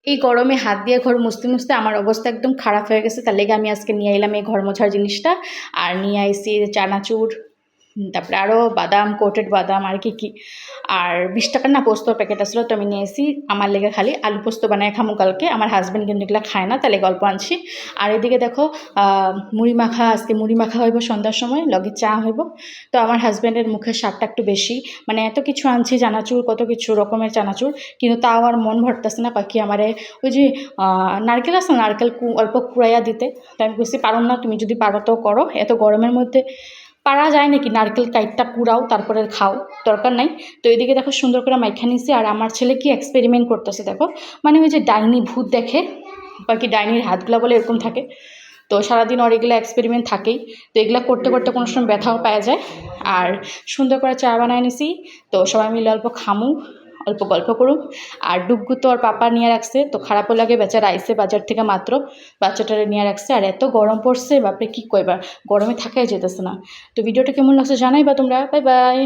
এই গরমে হাত দিয়ে ঘর মুছতে মুছতে আমার অবস্থা একদম খারাপ হয়ে গেছে। তার লেগে আমি আজকে নিয়ে এলাম এই ঘর মোছার জিনিসটা। আর নিয়ে আইছি চানাচুর, তারপরে আরও বাদাম, কোটেড বাদাম আর কি আর 20 টাকার না পোস্তর প্যাকেট আসলো, তো আমি নিয়ে এসেছি আমার লেগে খালি আলু পোস্ত বানায় খামু কালকে। আমার হাজব্যান্ড কিন্তু এগুলো খায় না, তাহলে গল্প আনছি। আর এদিকে দেখো মুড়ি মাখা, আজকে মুড়ি মাখা হইব সন্ধ্যার সময়, লগে চা হইব। তো আমার হাজব্যান্ডের মুখের স্বাদটা একটু বেশি, মানে এত কিছু আনছি চানাচুর, কত কিছু রকমের চানাচুর, কিন্তু তাও আর মন ভরতেছে না। পাখি আমারে ওই যে নারকেল আছে, নারকেল অল্প কুড়াইয়া দিতে। তো আমি বুঝছি পারো না, তুমি যদি পারো তো করো, এত গরমের মধ্যে পারা যায় নাকি নারকেল কাইটটা কুড়াও তারপরে খাও, দরকার নাই। তো এদিকে দেখো সুন্দর করে মাইখা নিছি। আর আমার ছেলে কি এক্সপেরিমেন্ট করতেছে দেখো, মানে ওই যে ডাইনি ভূত দেখে বা কি ডাইনির হাতগুলা বলে এরকম থাকে, তো সারাদিন ওর এগুলো এক্সপেরিমেন্ট থাকেই। তো এগুলো করতে করতে কোনো সময় ব্যথাও পাওয়া যায়। আর সুন্দর করে চা বানায় নিছি, তো সবাই মিলে অল্প খামু, অল্প গল্প করুক। আর ডুগ্গু তো ওর পাপা নিয়ে রাখছে, তো খারাপও লাগে, বেচারা আইসে বাজার থেকে মাত্র, বাচ্চাটারে নিয়ে রাখছে। আর এত গরম পড়ছে বাপরে, কী কইবার, গরমে থাকাই যেতেছে না। তো ভিডিওটা কেমন লাগছে জানাইবা তোমরা। Bye bye.